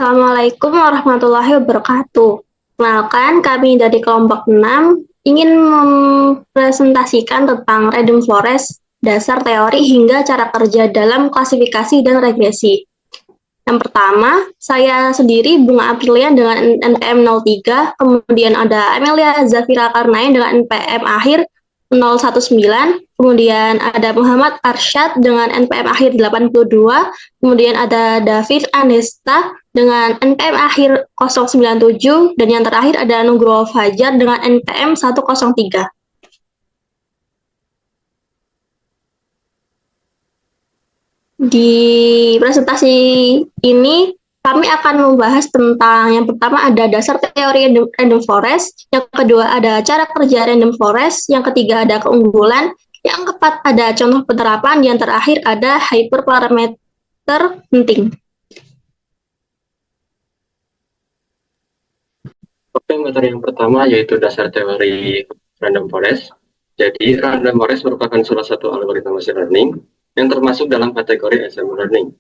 Assalamualaikum warahmatullahi wabarakatuh. Kenalkan, kami dari kelompok 6 ingin mempresentasikan tentang random forest, dasar teori hingga cara kerja dalam klasifikasi dan regresi. Yang pertama, saya sendiri Bunga Aprilia dengan NPM 03, kemudian ada Amelia Zafira Karnain dengan NPM akhir 019, kemudian ada Muhammad Arsyad dengan NPM akhir 82, kemudian ada David Anesta dengan NPM akhir 097, dan yang terakhir ada Nugroho Fajar dengan NPM 103. Di presentasi ini, kami akan membahas tentang yang pertama ada dasar teori random forest, yang kedua ada cara kerja random forest, yang ketiga ada keunggulan, yang keempat ada contoh penerapan, yang terakhir ada hyperparameter penting. Oke, materi yang pertama yaitu dasar teori random forest. Jadi, random forest merupakan salah satu algoritma machine learning yang termasuk dalam kategori assembly learning.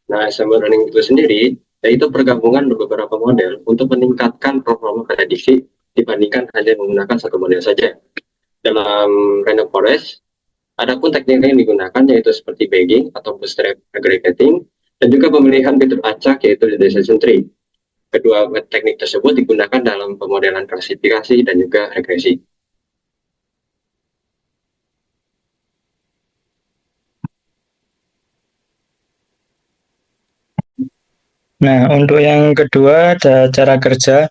Nah, assembly learning itu sendiri yaitu pergabungan beberapa model untuk meningkatkan performa prediksi dibandingkan hanya menggunakan satu model saja. Dalam random forest, adapun teknik yang digunakan yaitu seperti bagging atau bootstrap aggregating dan juga pemilihan fitur acak yaitu decision tree. Kedua teknik tersebut digunakan dalam pemodelan klasifikasi dan juga regresi. Nah, untuk yang kedua ada cara kerja.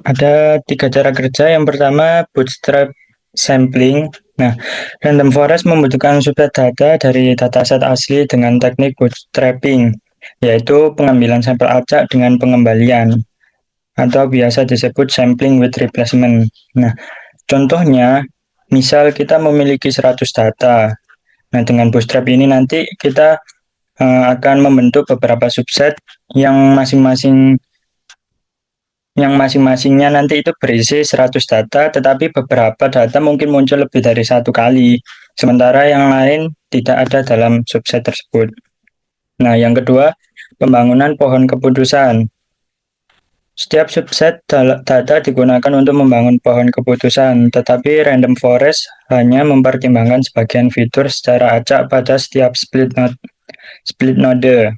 Ada 3 cara kerja. Yang pertama, bootstrap sampling. Nah, random forest membutuhkan subset data dari dataset asli dengan teknik bootstrapping, yaitu pengambilan sampel acak dengan pengembalian, atau biasa disebut sampling with replacement. Nah, contohnya, misal kita memiliki 100 data. Nah, dengan bootstrap ini nanti kita akan membentuk beberapa subset yang masing-masingnya nanti itu berisi 100 data, tetapi beberapa data mungkin muncul lebih dari satu kali, sementara yang lain tidak ada dalam subset tersebut. Nah, yang kedua, pembangunan pohon keputusan. Setiap subset data digunakan untuk membangun pohon keputusan, tetapi random forest hanya mempertimbangkan sebagian fitur secara acak pada setiap split node.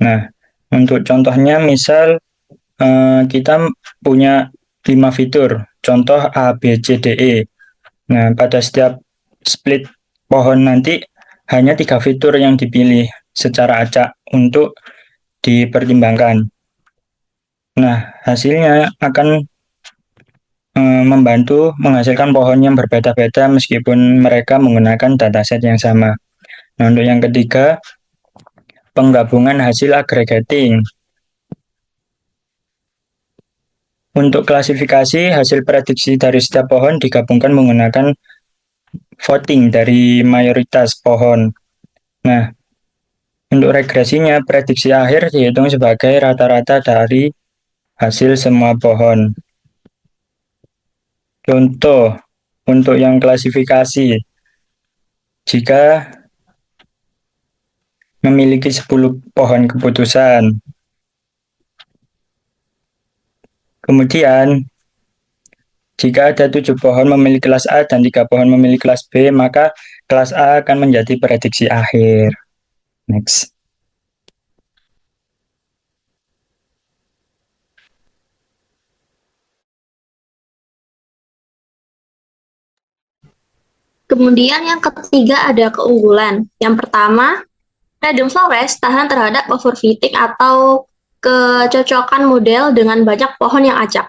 Nah, untuk contohnya misal kita punya 5 fitur, contoh A, B, C, D, E. Nah, pada setiap split pohon nanti hanya 3 fitur yang dipilih secara acak untuk dipertimbangkan. Nah, hasilnya akan membantu menghasilkan pohon yang berbeda-beda meskipun mereka menggunakan dataset yang sama. Nah, untuk yang ketiga, penggabungan hasil aggregating. Untuk klasifikasi, hasil prediksi dari setiap pohon digabungkan menggunakan voting dari mayoritas pohon. Nah, untuk regresinya, prediksi akhir dihitung sebagai rata-rata dari hasil semua pohon. Contoh, untuk yang klasifikasi, jika memiliki 10 pohon keputusan, kemudian jika ada 7 pohon memiliki kelas A dan 3 pohon memiliki kelas B, maka kelas A akan menjadi prediksi akhir. Next. Kemudian yang ketiga ada keunggulan. Yang pertama, random forest tahan terhadap overfitting atau kecocokan model dengan banyak pohon yang acak.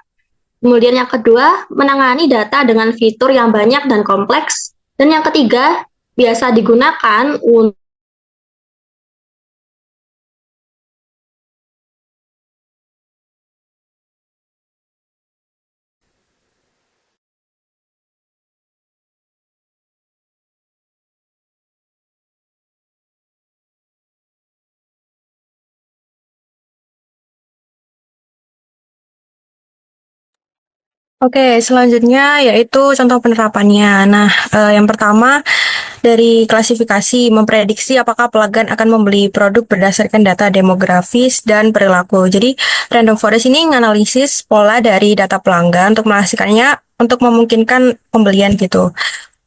Kemudian yang kedua, menangani data dengan fitur yang banyak dan kompleks. Dan yang ketiga, biasa digunakan untuk Oke, selanjutnya yaitu contoh penerapannya. Nah, yang pertama dari klasifikasi, memprediksi apakah pelanggan akan membeli produk berdasarkan data demografis dan perilaku. Jadi, Random Forest ini menganalisis pola dari data pelanggan untuk menghasilkannya untuk memungkinkan pembelian gitu.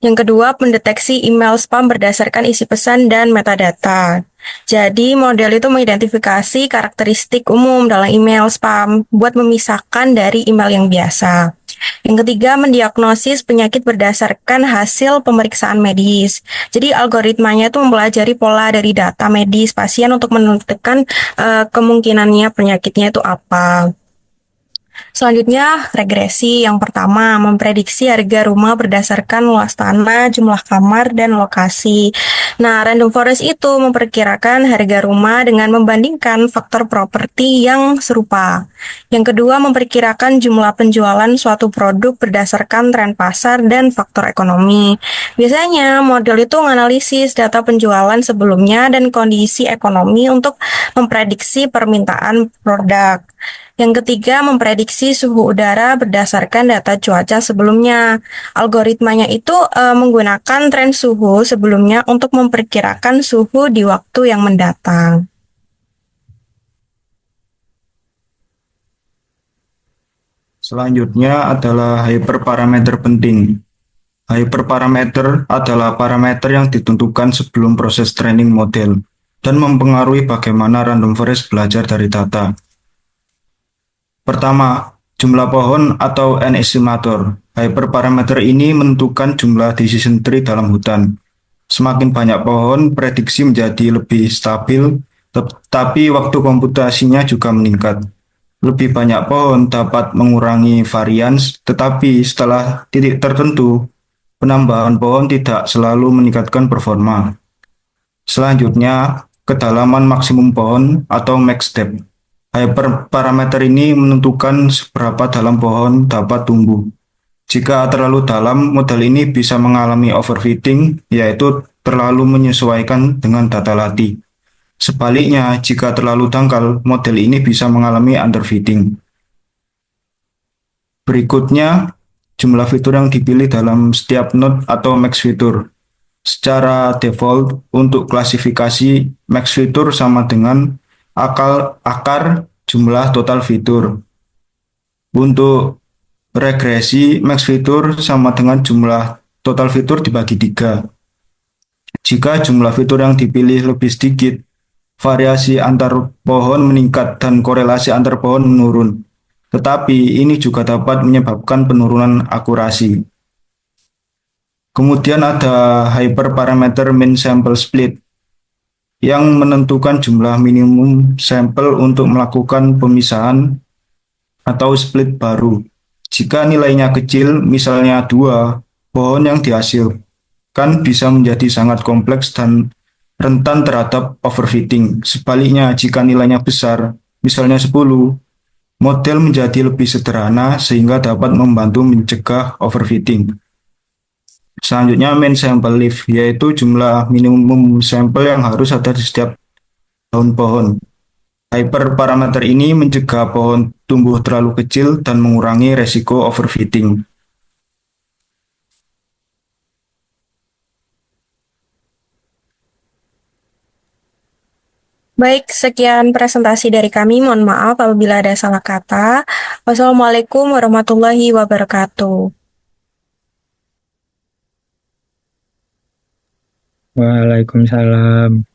Yang kedua, mendeteksi email spam berdasarkan isi pesan dan metadata. Jadi, model itu mengidentifikasi karakteristik umum dalam email spam buat memisahkan dari email yang biasa. Yang ketiga, mendiagnosis penyakit berdasarkan hasil pemeriksaan medis. Jadi, algoritmanya itu mempelajari pola dari data medis pasien untuk menentukan kemungkinannya penyakitnya itu apa. Selanjutnya, regresi. Yang pertama, memprediksi harga rumah berdasarkan luas tanah, jumlah kamar, dan lokasi. Nah, Random Forest itu memperkirakan harga rumah dengan membandingkan faktor properti yang serupa. Yang kedua, memperkirakan jumlah penjualan suatu produk berdasarkan tren pasar dan faktor ekonomi. Biasanya, model itu menganalisis data penjualan sebelumnya dan kondisi ekonomi untuk memprediksi permintaan produk. Yang ketiga, memprediksi suhu udara berdasarkan data cuaca sebelumnya. Algoritmanya itu menggunakan tren suhu sebelumnya untuk memperkirakan suhu di waktu yang mendatang. Selanjutnya adalah hyperparameter penting. Hyperparameter adalah parameter yang ditentukan sebelum proses training model dan mempengaruhi bagaimana random forest belajar dari data. Pertama, jumlah pohon atau N estimator. Hyperparameter ini menentukan jumlah decision tree dalam hutan. Semakin banyak pohon, prediksi menjadi lebih stabil, tetapi waktu komputasinya juga meningkat. Lebih banyak pohon dapat mengurangi varians, tetapi setelah titik tertentu, penambahan pohon tidak selalu meningkatkan performa. Selanjutnya, kedalaman maksimum pohon atau max depth. Hyperparameter ini menentukan seberapa dalam pohon dapat tumbuh. Jika terlalu dalam, model ini bisa mengalami overfitting, yaitu terlalu menyesuaikan dengan data latih. Sebaliknya, jika terlalu dangkal, model ini bisa mengalami underfitting. Berikutnya, jumlah fitur yang dipilih dalam setiap node atau max fitur. Secara default, untuk klasifikasi, max fitur sama dengan akar jumlah total fitur. Untuk regresi, max fitur sama dengan jumlah total fitur dibagi 3. Jika jumlah fitur yang dipilih lebih sedikit, variasi antar pohon meningkat dan korelasi antar pohon menurun. Tetapi ini juga dapat menyebabkan penurunan akurasi. Kemudian ada hyperparameter min sample split yang menentukan jumlah minimum sampel untuk melakukan pemisahan atau split baru. Jika nilainya kecil, misalnya 2, pohon yang dihasilkan bisa menjadi sangat kompleks dan rentan terhadap overfitting. Sebaliknya, jika nilainya besar, misalnya 10, model menjadi lebih sederhana sehingga dapat membantu mencegah overfitting. Selanjutnya main sample leaf, yaitu jumlah minimum sampel yang harus ada di setiap daun pohon. Hyperparameter ini mencegah pohon tumbuh terlalu kecil dan mengurangi resiko overfitting. Baik, sekian presentasi dari kami. Mohon maaf apabila ada salah kata. Wassalamualaikum warahmatullahi wabarakatuh. Waalaikumsalam.